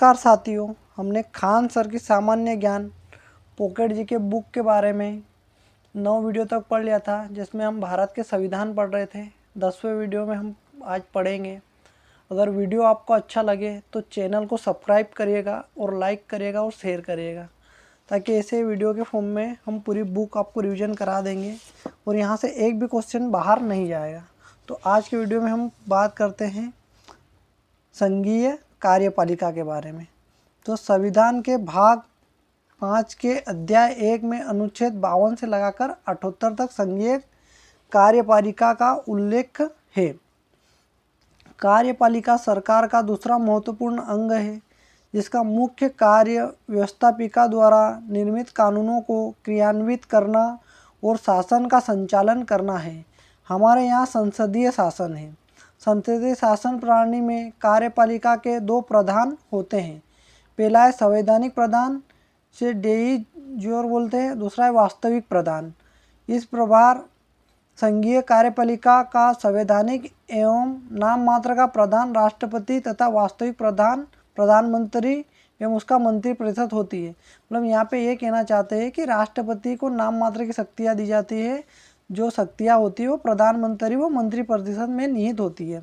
नमस्कार साथियों, हमने खान सर की सामान्य ज्ञान पॉकेट जी के बुक के बारे में 9 वीडियो तक पढ़ लिया था, जिसमें हम भारत के संविधान पढ़ रहे थे। 10वें वीडियो में हम आज पढ़ेंगे। अगर वीडियो आपको अच्छा लगे तो चैनल को सब्सक्राइब करिएगा और लाइक करिएगा और शेयर करिएगा, ताकि ऐसे वीडियो के फॉर्म में हम पूरी बुक आपको रिवीजन करा देंगे और यहाँ से एक भी क्वेश्चन बाहर नहीं जाएगा। तो आज के वीडियो में हम बात करते हैं संघीय कार्यपालिका के बारे में। तो संविधान के भाग 5 के अध्याय 1 में अनुच्छेद 52 से लगाकर 78 तक संघीय कार्यपालिका का उल्लेख है। कार्यपालिका सरकार का दूसरा महत्वपूर्ण अंग है, जिसका मुख्य कार्य व्यवस्थापिका द्वारा निर्मित कानूनों को क्रियान्वित करना और शासन का संचालन करना है। हमारे यहाँ संसदीय शासन है। संसदीय शासन प्रणाली में कार्यपालिका के 2 प्रधान होते हैं। पहला है संवैधानिक प्रधान, से डे ज्योर बोलते हैं। दूसरा है वास्तविक प्रधान। इस प्रकार संघीय कार्यपालिका का संवैधानिक एवं नाम मात्र का प्रधान राष्ट्रपति तथा वास्तविक प्रधान प्रधानमंत्री एवं उसका मंत्रिपरिषद होती है। मतलब यहाँ पे ये कहना चाहते हैं कि राष्ट्रपति को नाम मात्र की शक्तियाँ दी जाती है, जो शक्तियाँ होती है वो प्रधानमंत्री व मंत्रिपरिषद में निहित होती है।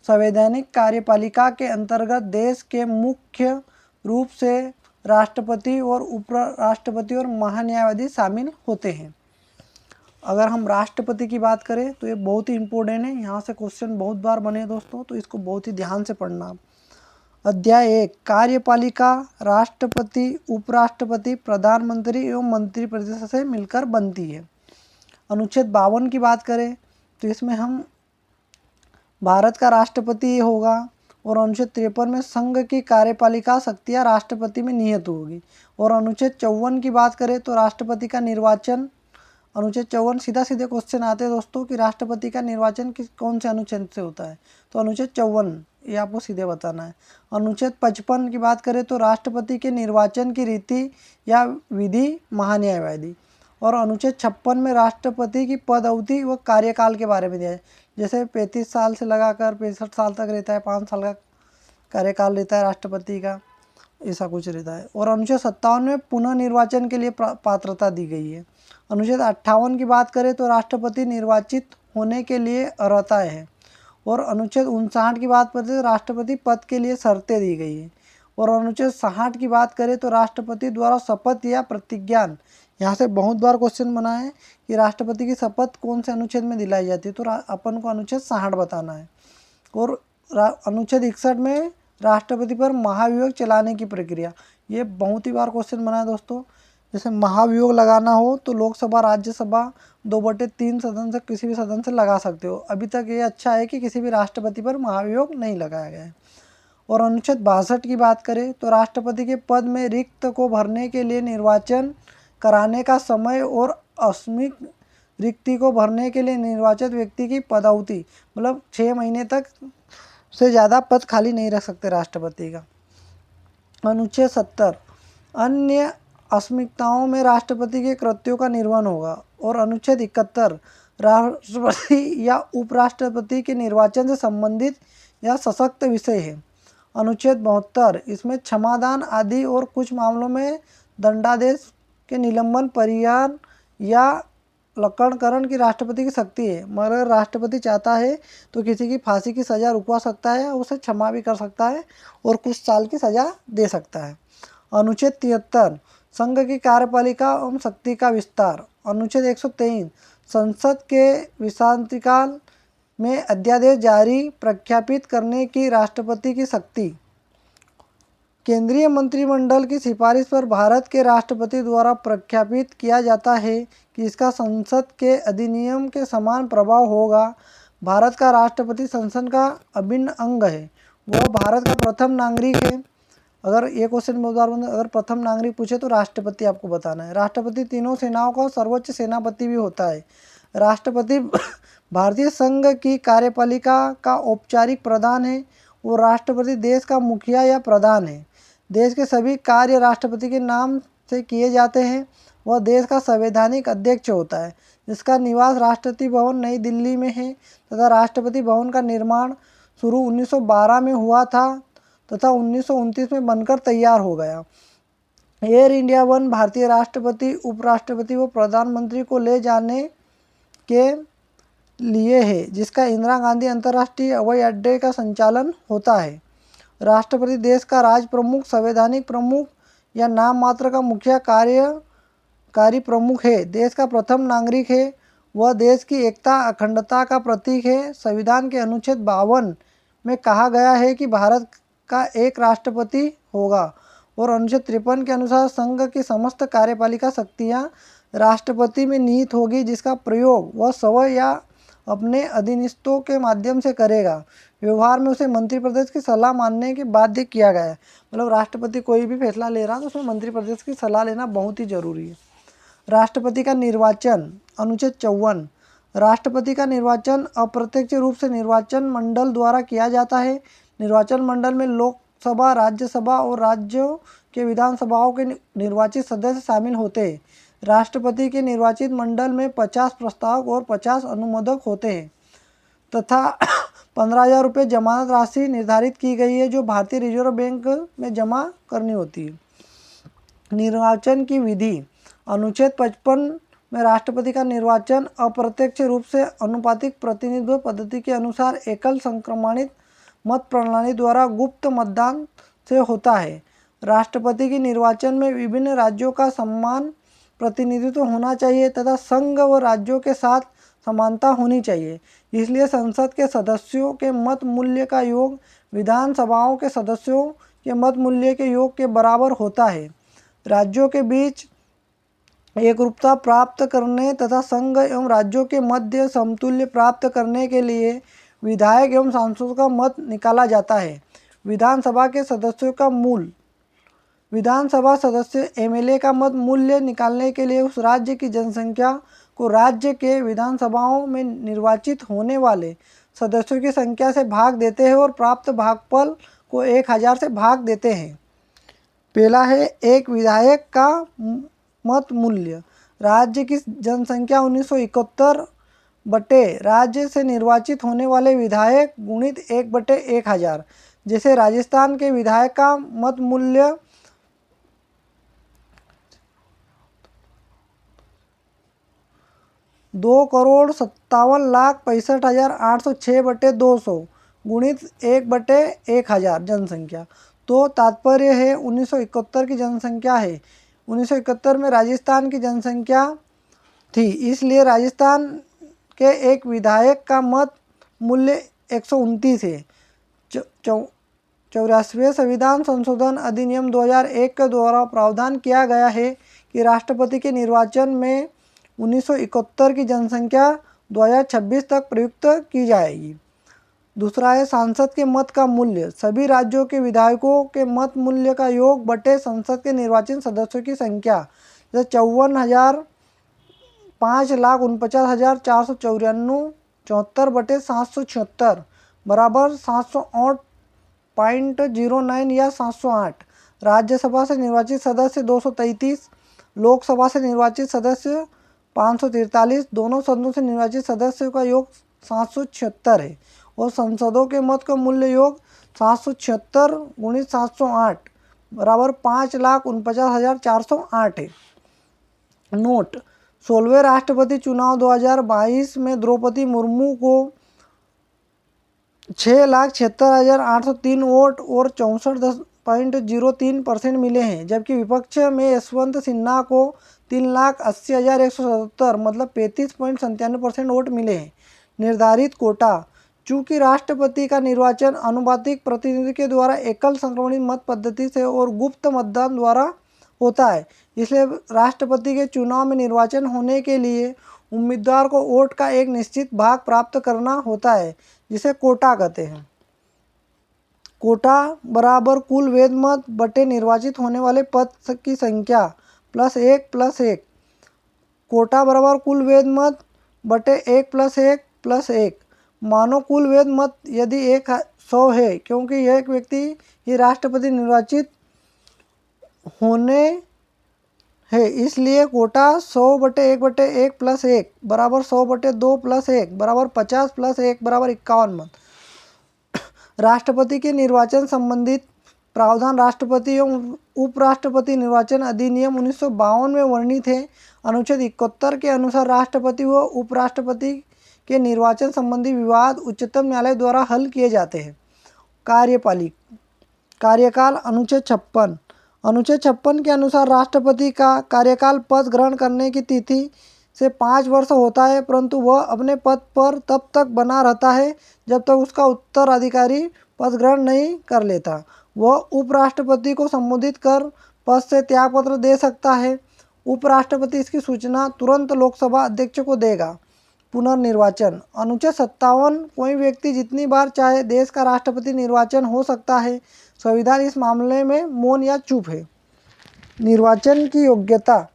संवैधानिक कार्यपालिका के अंतर्गत देश के मुख्य रूप से राष्ट्रपति और उपराष्ट्रपति और महान्यायवादी शामिल होते हैं। अगर हम राष्ट्रपति की बात करें तो ये बहुत ही इम्पोर्टेंट है। यहाँ से क्वेश्चन बहुत बार बने दोस्तों, तो इसको बहुत ही ध्यान से पढ़ना। अध्याय 1 कार्यपालिका राष्ट्रपति, उपराष्ट्रपति, प्रधानमंत्री एवं मंत्रिपरिषद से मिलकर बनती है। अनुच्छेद 52 की बात करें तो इसमें हम भारत का राष्ट्रपति होगा और अनुच्छेद 53 में संघ की कार्यपालिका शक्तियाँ राष्ट्रपति में निहित होगी। और अनुच्छेद 54 की बात करें तो राष्ट्रपति का निर्वाचन, अनुच्छेद 54 सीधे क्वेश्चन आते हैं दोस्तों कि राष्ट्रपति का निर्वाचन कौन से अनुच्छेद से होता है, तो अनुच्छेद 54 ये आपको सीधे बताना है। अनुच्छेद 55 की बात करें तो राष्ट्रपति के निर्वाचन की रीति या विधि महान्यायवादी। और अनुच्छेद 56 में राष्ट्रपति की पद अवधि व कार्यकाल के बारे में दिया है, जैसे 35 साल से लगाकर 65 साल तक रहता है, 5 साल का कार्यकाल रहता है राष्ट्रपति का, ऐसा कुछ रहता है। और अनुच्छेद 57 में पुनः निर्वाचन के लिए पात्रता दी गई है। अनुच्छेद 58 की बात करें तो राष्ट्रपति निर्वाचित होने के लिए अर्हता है। और अनुच्छेद 59 की बात करें तो राष्ट्रपति पद के लिए शर्तें दी गई है। और अनुच्छेद 60 की बात करें तो राष्ट्रपति द्वारा शपथ या प्रतिज्ञान, यहाँ से बहुत बार क्वेश्चन बना है कि राष्ट्रपति की शपथ कौन से अनुच्छेद में दिलाई जाती है, तो अपन को अनुच्छेद 60 बताना है। और अनुच्छेद 61 में राष्ट्रपति पर महाभियोग चलाने की प्रक्रिया, ये बहुत ही बार क्वेश्चन बना है दोस्तों। जैसे महाभियोग लगाना हो तो लोकसभा राज्यसभा 2/3 सदन से किसी भी सदन से लगा सकते हो। अभी तक ये अच्छा है कि किसी भी राष्ट्रपति पर महाभियोग नहीं लगाया गया है। और अनुच्छेद 62 की बात करें तो राष्ट्रपति के पद में रिक्त को भरने के लिए निर्वाचन कराने का समय और असीमित रिक्ति को भरने के लिए निर्वाचित व्यक्ति की पदावधि, मतलब 6 महीने तक से ज़्यादा पद खाली नहीं रख सकते राष्ट्रपति का। अनुच्छेद 70 अन्य असीमितताओं में राष्ट्रपति के कृत्यों का निर्वहन होगा। और अनुच्छेद 71 राष्ट्रपति या उपराष्ट्रपति के निर्वाचन से संबंधित या सशक्त विषय है। अनुच्छेद 72 इसमें क्षमादान आदि और कुछ मामलों में दंडादेश के निलंबन, परिहार या लकड़करण की राष्ट्रपति की शक्ति है। मगर राष्ट्रपति चाहता है तो किसी की फांसी की सज़ा रुकवा सकता है, उसे क्षमा भी कर सकता है और कुछ साल की सज़ा दे सकता है। अनुच्छेद 73 संघ की कार्यपालिका एवं शक्ति का विस्तार। अनुच्छेद 123 संसद के विश्रांतिकाल में अध्यादेश जारी प्रख्यापित करने की राष्ट्रपति की शक्ति। केंद्रीय मंत्रिमंडल की सिफारिश पर भारत के राष्ट्रपति द्वारा प्रख्यापित किया जाता है कि इसका संसद के अधिनियम के समान प्रभाव होगा। भारत का राष्ट्रपति संसद का अभिन्न अंग है। वह भारत का प्रथम नागरिक है। अगर ये क्वेश्चन बहुत बार अगर प्रथम नागरिक पूछे तो राष्ट्रपति आपको बताना है। राष्ट्रपति तीनों सेनाओं का सर्वोच्च सेनापति भी होता है। राष्ट्रपति भारतीय संघ की कार्यपालिका का औपचारिक प्रधान है। वो राष्ट्रपति देश का मुखिया या प्रधान है। देश के सभी कार्य राष्ट्रपति के नाम से किए जाते हैं। वह देश का संवैधानिक अध्यक्ष होता है, जिसका निवास राष्ट्रपति भवन नई दिल्ली में है तथा राष्ट्रपति भवन का निर्माण शुरू 1912 में हुआ था। तथा 1929 में बनकर तैयार हो गया। एयर इंडिया वन भारतीय राष्ट्रपति, उपराष्ट्रपति व प्रधानमंत्री को ले जाने के लिए है, जिसका इंदिरा गांधी अंतर्राष्ट्रीय हवाई अड्डे का संचालन होता है। राष्ट्रपति देश का राज प्रमुख, संवैधानिक प्रमुख या नाम मात्र का मुख्य कार्यकारी प्रमुख है। देश का प्रथम नागरिक है। वह देश की एकता, अखंडता का प्रतीक है। संविधान के अनुच्छेद 52 में कहा गया है कि भारत का एक राष्ट्रपति होगा और अनुच्छेद 53 के अनुसार संघ की समस्त कार्यपालिका शक्तियाँ राष्ट्रपति में निहित होगी, जिसका प्रयोग वह स्वयं या अपने अधीनस्थों के माध्यम से करेगा। व्यवहार में उसे मंत्रिपरिषद की सलाह मानने के बाध्य किया गया है। मतलब राष्ट्रपति कोई भी फैसला ले रहा है तो उसमें मंत्रिपरिषद की सलाह लेना बहुत ही जरूरी है। राष्ट्रपति का निर्वाचन, अनुच्छेद 54। राष्ट्रपति का निर्वाचन अप्रत्यक्ष रूप से निर्वाचन मंडल द्वारा किया जाता है। निर्वाचन मंडल में लोकसभा, राज्यसभा और राज्यों के विधानसभाओं के निर्वाचित सदस्य शामिल होते हैं। राष्ट्रपति के निर्वाचित मंडल में 50 प्रस्तावक और 50 अनुमोदक होते हैं तथा 15,000 रुपये जमानत राशि निर्धारित की गई है, जो भारतीय रिजर्व बैंक में जमा करनी होती है। निर्वाचन की विधि, अनुच्छेद 55 में राष्ट्रपति का निर्वाचन अप्रत्यक्ष रूप से अनुपातिक प्रतिनिधित्व पद्धति के अनुसार एकल संक्रमणित मत प्रणाली द्वारा गुप्त मतदान से होता है। राष्ट्रपति के निर्वाचन में विभिन्न राज्यों का समान प्रतिनिधित्व होना चाहिए तथा संघ व राज्यों के साथ समानता होनी चाहिए। इसलिए संसद के सदस्यों के मत मूल्य का योग विधानसभाओं के सदस्यों के मत मूल्य के योग के बराबर होता है। राज्यों के बीच एकरूपता प्राप्त करने तथा संघ एवं राज्यों के मध्य समतुल्य प्राप्त करने के लिए विधायक एवं सांसदों का मत निकाला जाता है। विधानसभा के सदस्यों का मूल विधानसभा सदस्य एमएलए का मत मूल्य निकालने के लिए उस राज्य की जनसंख्या को राज्य के विधानसभाओं में निर्वाचित होने वाले सदस्यों की संख्या से भाग देते हैं और प्राप्त भागफल को 1000 से भाग देते हैं। पहला है एक विधायक का मत मूल्य। राज्य की जनसंख्या 1971 बटे राज्य से निर्वाचित होने वाले विधायक गुणित 1/1000। जैसे राजस्थान के विधायक का मत मूल्य 2,57,65,806/200 गुणित 1/1000 जनसंख्या। तो तात्पर्य है 1971 की जनसंख्या है। 1971 में राजस्थान की जनसंख्या थी, इसलिए राजस्थान के एक विधायक का मत मूल्य 129 है। 84वें संविधान संशोधन अधिनियम 2001 के द्वारा प्रावधान किया गया है कि राष्ट्रपति के निर्वाचन में 1971 की जनसंख्या 2026 तक प्रयुक्त की जाएगी। दूसरा है सांसद के मत का मूल्य। सभी राज्यों के विधायकों के मत मूल्य का योग बटे संसद के निर्वाचित सदस्यों की संख्या। जैसे 54,000 5,49,494 74/776 बराबर 708.09 या 708। राज्यसभा से निर्वाचित सदस्य 233, लोकसभा से निर्वाचित सदस्य 543, दोनों सदनों से निर्वाचित सदस्यों का योग 776 है और संसदों के मत का मूल्य योग 776 गुणित 708 बराबर 5,49,408 है। नोट: 16वें राष्ट्रपति चुनाव 2022 में द्रौपदी मुर्मू को 6,76,803 वोट और 64.03% मिले हैं, जबकि विपक्ष में यशवंत सिन्हा को 3,80,177 मतलब 35.97% वोट मिले हैं। निर्धारित कोटा: चूँकि राष्ट्रपति का निर्वाचन अनुपातिक प्रतिनिधि के द्वारा एकल संक्रमणित मत पद्धति से और गुप्त मतदान द्वारा होता है, इसलिए राष्ट्रपति के चुनाव में निर्वाचन होने के लिए उम्मीदवार को वोट का एक निश्चित भाग प्राप्त करना होता है, जिसे कोटा कहते हैं। कोटा बराबर कुल वैध मत बटे निर्वाचित होने वाले पद की संख्या +1+1। कोटा बराबर कुल वैध मत बटे 1+1+1। मानो कुल वैध मत यदि 100 है, क्योंकि यह एक व्यक्ति ही राष्ट्रपति निर्वाचित होने है, इसलिए कोटा 100/1/1+1 बराबर 100/2+1 बराबर 50 + 1 बराबर 51 मत। राष्ट्रपति के निर्वाचन संबंधित प्रावधान राष्ट्रपति एवं उपराष्ट्रपति निर्वाचन अधिनियम 1952 में वर्णित है। अनुच्छेद 71 के अनुसार राष्ट्रपति व उपराष्ट्रपति के निर्वाचन संबंधी विवाद उच्चतम न्यायालय द्वारा हल किए जाते हैं। कार्यकाल अनुच्छेद 56 के अनुसार राष्ट्रपति का कार्यकाल पद ग्रहण करने की तिथि से 5 वर्ष होता है, परंतु वह अपने पद पर तब तक बना रहता है जब तक उसका उत्तराधिकारी पद ग्रहण नहीं कर लेता। वह उपराष्ट्रपति को संबोधित कर पद से त्यागपत्र दे सकता है। उपराष्ट्रपति इसकी सूचना तुरंत लोकसभा अध्यक्ष को देगा। पुनर्निर्वाचन अनुच्छेद 57 कोई व्यक्ति जितनी बार चाहे देश का राष्ट्रपति निर्वाचन हो सकता है। संविधान इस मामले में मौन या चुप है। निर्वाचन की योग्यता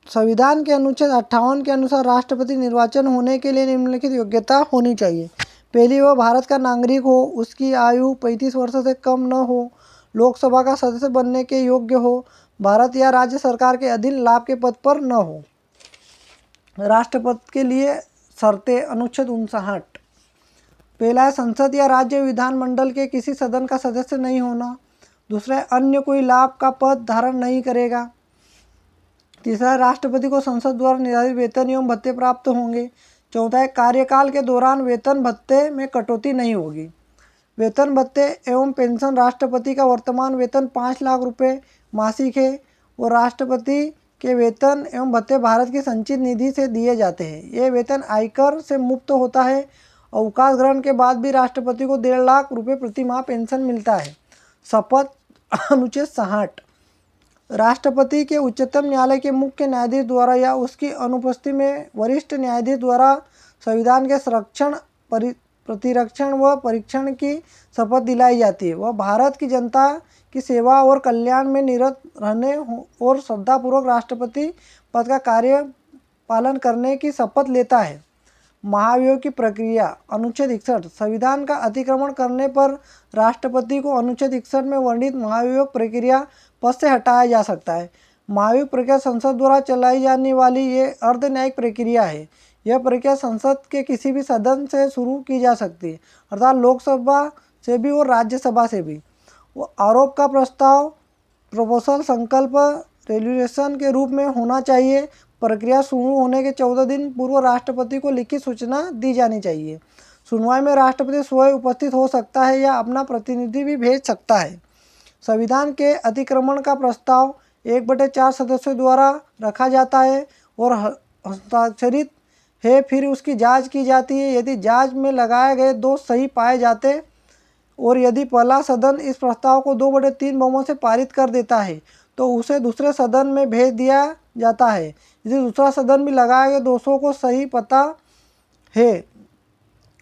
संविधान के अनुच्छेद 58 के अनुसार राष्ट्रपति निर्वाचन होने के लिए निम्नलिखित योग्यता होनी चाहिए। पहली, वह भारत का नागरिक हो, उसकी आयु 35 वर्ष से कम न हो, लोकसभा का सदस्य बनने के योग्य हो, भारत या राज्य सरकार के अधीन लाभ के पद पर न हो। राष्ट्रपति के लिए शर्तें अनुच्छेद 59। पहला है संसद या राज्य विधानमंडल के किसी सदन का सदस्य नहीं होना। दूसरा है अन्य कोई लाभ का पद धारण नहीं करेगा। तीसरा है राष्ट्रपति को संसद द्वारा निर्धारित वेतन एवं भत्ते प्राप्त होंगे। चौथा है कार्यकाल के दौरान वेतन भत्ते में कटौती नहीं होगी। वेतन भत्ते एवं पेंशन राष्ट्रपति का वर्तमान वेतन 5 लाख रुपये मासिक है और राष्ट्रपति के वेतन एवं भत्ते भारत की संचित निधि से दिए जाते हैं। ये वेतन आयकर से मुक्त होता है। अवकाश ग्रहण के बाद भी राष्ट्रपति को 1.5 लाख रुपये प्रति माह पेंशन मिलता है। शपथ अनुच्छेद 60। राष्ट्रपति के उच्चतम न्यायालय के मुख्य न्यायाधीश द्वारा या उसकी अनुपस्थिति में वरिष्ठ न्यायाधीश द्वारा संविधान के संरक्षण, प्रतिरक्षण व परीक्षण की शपथ दिलाई जाती है। वह भारत की जनता की सेवा और कल्याण में निरत रहने और श्रद्धापूर्वक राष्ट्रपति पद का कार्य पालन करने की शपथ लेता है। महाभियोग की प्रक्रिया अनुच्छेद 61। संविधान का अतिक्रमण करने पर राष्ट्रपति को अनुच्छेद 61 में वर्णित महाभियोग प्रक्रिया पद से हटाया जा सकता है। महाभियोग प्रक्रिया संसद द्वारा चलाई जाने वाली ये अर्धन्यायिक प्रक्रिया है। यह प्रक्रिया संसद के किसी भी सदन से शुरू की जा सकती है, अर्थात लोकसभा से भी और राज्यसभा से भी। वो आरोप का प्रस्ताव प्रोपोजल, संकल्प, रेजोल्यूशन के रूप में होना चाहिए। प्रक्रिया शुरू होने के 14 दिन पूर्व राष्ट्रपति को लिखित सूचना दी जानी चाहिए। सुनवाई में राष्ट्रपति स्वयं उपस्थित हो सकता है या अपना प्रतिनिधि भी भेज सकता है। संविधान के अतिक्रमण का प्रस्ताव 1/4 सदस्यों द्वारा रखा जाता है और हस्ताक्षरित है, फिर उसकी जांच की जाती है। यदि जांच में लगाए गए दोष सही पाए जाते और यदि पहला सदन इस प्रस्ताव को 2/3 बहुमत से पारित कर देता है तो उसे दूसरे सदन में भेज दिया जाता है। यदि दूसरा सदन भी लगाए गए दोषों को सही पता है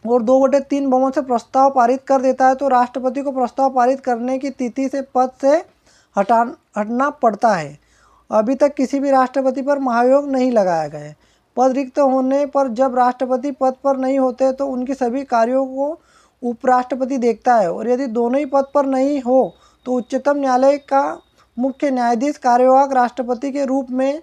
और 2/3 बहुमत से प्रस्ताव पारित कर देता है तो राष्ट्रपति को प्रस्ताव पारित करने की तिथि से पद से हटना पड़ता है। अभी तक किसी भी राष्ट्रपति पर महाभियोग नहीं लगाया गया है। पद रिक्त होने पर जब राष्ट्रपति पद पर नहीं होते तो उनकी सभी कार्यों को उपराष्ट्रपति देखता है और यदि दोनों ही पद पर नहीं हो तो उच्चतम न्यायालय का मुख्य न्यायाधीश कार्यवाहक राष्ट्रपति के रूप में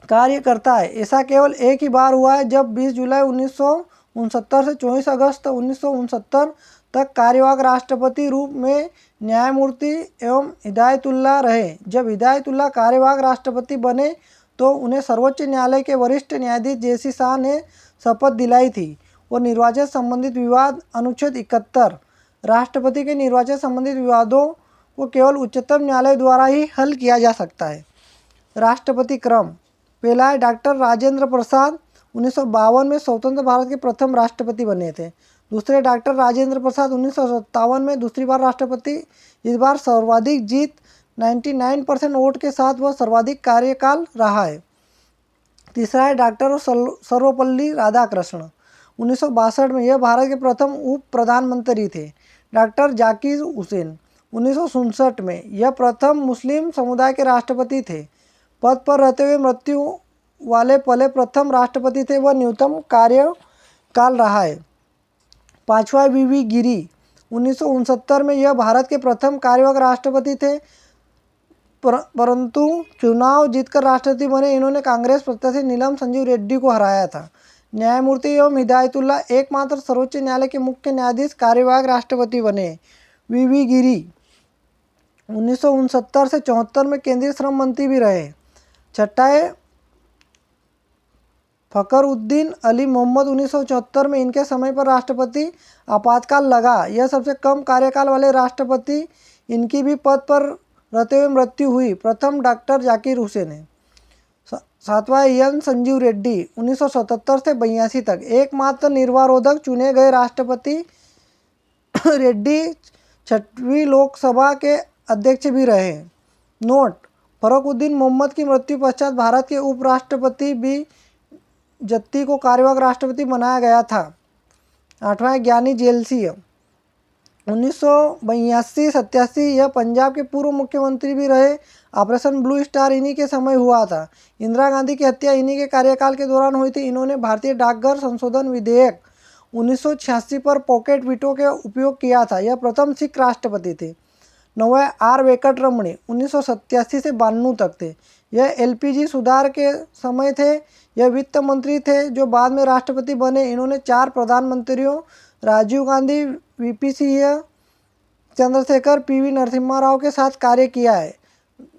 कार्य करता है। ऐसा केवल एक ही बार हुआ है जब 20 जुलाई 1969 से 24 अगस्त 1969 तक कार्यवाहक राष्ट्रपति रूप में न्यायमूर्ति एवं हिदायतुल्लाह रहे। जब हिदायतुल्लाह कार्यवाहक राष्ट्रपति बने तो उन्हें सर्वोच्च न्यायालय के वरिष्ठ न्यायाधीश जेसी शाह ने शपथ दिलाई थी। और निर्वाचन संबंधित विवाद अनुच्छेद 71। राष्ट्रपति के निर्वाचन संबंधित विवादों को केवल उच्चतम न्यायालय द्वारा ही हल किया जा सकता है। राष्ट्रपति क्रम पहला है डॉक्टर राजेंद्र प्रसाद, 1952 में स्वतंत्र भारत के प्रथम राष्ट्रपति बने थे। दूसरे डॉक्टर राजेंद्र प्रसाद 1957 में दूसरी बार राष्ट्रपति। इस बार सर्वाधिक जीत 99% वोट के साथ वह सर्वाधिक कार्यकाल रहा है। तीसरा है डॉक्टर सर्वपल्ली राधाकृष्णन, 1962 में यह भारत के प्रथम उप प्रधानमंत्री थे। डॉक्टर जाकिर हुसैन, 1967 में यह प्रथम मुस्लिम समुदाय के राष्ट्रपति थे। पद पर रहते हुए मृत्यु वाले पहले प्रथम राष्ट्रपति थे। वह न्यूनतम कार्यकाल रहा है। पांचवा वीवी गिरी, 1969 में यह भारत के प्रथम कार्यवाहक राष्ट्रपति थे, परंतु चुनाव जीतकर राष्ट्रपति बने। इन्होंने कांग्रेस प्रत्याशी नीलम संजीव रेड्डी को हराया था। न्यायमूर्ति एवं हिदायतुल्ला एकमात्र सर्वोच्च न्यायालय के मुख्य न्यायाधीश कार्यवाहक राष्ट्रपति बने। वीवी गिरी 1969 से 74 में केंद्रीय श्रम मंत्री भी रहे। छठा है फ़खरुद्दीन अली मोहम्मद 1974 में इनके समय पर राष्ट्रपति आपातकाल लगा। यह सबसे कम कार्यकाल वाले राष्ट्रपति, इनकी भी पद पर रहते हुए मृत्यु हुई। प्रथम डॉक्टर जाकिर हुसैन है। सातवां एन संजीव रेड्डी 1977 से 82 तक एकमात्र निर्वारोधक चुने गए राष्ट्रपति। रेड्डी 6वीं लोकसभा के अध्यक्ष भी रहे। नोट: फ़खरुद्दीन मोहम्मद की मृत्यु पश्चात भारत के उपराष्ट्रपति बी जत्ती को कार्यवाहक राष्ट्रपति बनाया गया था। आठवां ज्ञानी जेल सिंह 1982-87 यह पंजाब के पूर्व मुख्यमंत्री भी रहे। ऑपरेशन ब्लू स्टार इन्हीं के समय हुआ था। इंदिरा गांधी की हत्या इन्हीं के कार्यकाल के दौरान हुई थी। इन्होंने भारतीय डाकघर संशोधन विधेयक 1986 पर पॉकेट वीटो के उपयोग किया था। यह प्रथम सिख राष्ट्रपति थे। 9वां आर वेंकटरमणी 1987 से 92 तक थे। यह एलपीजी सुधार के समय थे। यह वित्त मंत्री थे जो बाद में राष्ट्रपति बने। इन्होंने 4 प्रधानमंत्रियों राजीव गांधी, वीपी सिंह, चंद्रशेखर, पीवी नरसिम्हा राव के साथ कार्य किया है।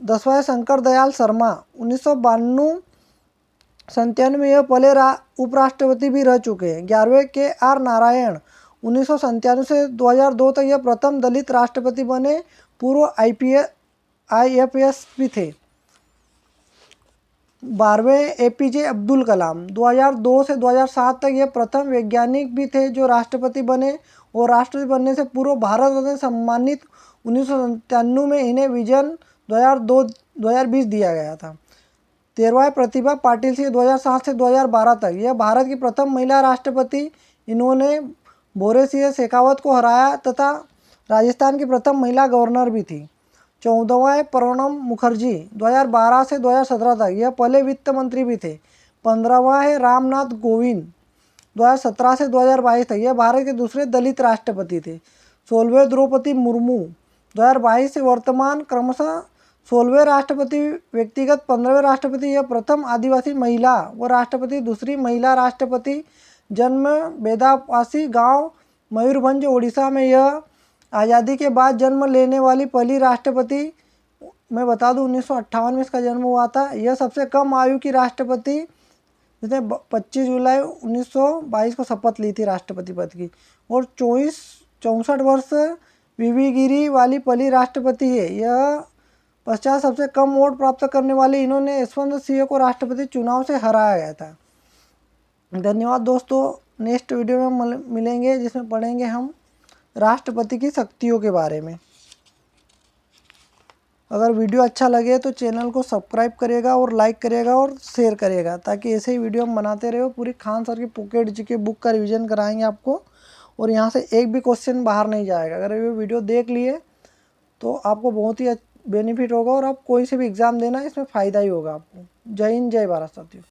10वां शंकर दयाल शर्मा 1992-97 में यह पहले उपराष्ट्रपति भी रह चुके हैं। 11वें के आर नारायण 1997 से 2002 तक यह प्रथम दलित राष्ट्रपति बने। पूर्व IFS भी थे। 12वें एपीजे अब्दुल कलाम 2002 से 2007 तक यह प्रथम वैज्ञानिक भी थे जो राष्ट्रपति बने और राष्ट्रपति बनने से पूर्व भारत रत्न सम्मानित 1997 में इन्हें विजन 2020 दिया गया था। 13वां प्रतिभा पाटिल सिंह 2007 से 2012 तक यह भारत की प्रथम महिला राष्ट्रपति। इन्होंने भोरे सिंह शेखावत को हराया तथा राजस्थान की प्रथम महिला गवर्नर भी थी। 14वां प्रणब मुखर्जी 2012 से 2017 तक यह पहले वित्त मंत्री भी थे। 15वां है रामनाथ कोविंद 2017 से 2022 तक यह भारत के दूसरे दलित राष्ट्रपति थे। 16वें द्रौपदी मुर्मू 2022 से वर्तमान क्रमशः 16वें राष्ट्रपति व्यक्तिगत। 15वें राष्ट्रपति यह प्रथम आदिवासी महिला व राष्ट्रपति, दूसरी महिला राष्ट्रपति। जन्म बेदापासी गांव मयूरभंज उड़ीसा में। यह आज़ादी के बाद जन्म लेने वाली पहली राष्ट्रपति। मैं बता दूं 1958 में इसका जन्म हुआ था। यह सबसे कम आयु की राष्ट्रपति जिसने 25 जुलाई 1922 को शपथ ली थी राष्ट्रपति पद की। और 64 वर्ष वीवी गिरी वाली पहली राष्ट्रपति है। यह पश्चात सबसे कम वोट प्राप्त करने वाले। इन्होंने यशवंत सिंह को राष्ट्रपति चुनाव से हराया गया था। धन्यवाद दोस्तों। नेक्स्ट वीडियो में मिलेंगे जिसमें पढ़ेंगे हम राष्ट्रपति की शक्तियों के बारे में। अगर वीडियो अच्छा लगे तो चैनल को सब्सक्राइब करिएगा और लाइक करिएगा और शेयर करिएगा ताकि ऐसे ही वीडियो हम बनाते रहे। पूरी खान सर की पॉकेट जीके बुक का रिवीजन कराएंगे आपको और यहाँ से एक भी क्वेश्चन बाहर नहीं जाएगा। अगर ये वीडियो देख लिए तो आपको बहुत ही बेनिफिट होगा और आप कोई से भी एग्ज़ाम देना इसमें फ़ायदा ही होगा आपको। जय हिंद, जय भारत साथियों।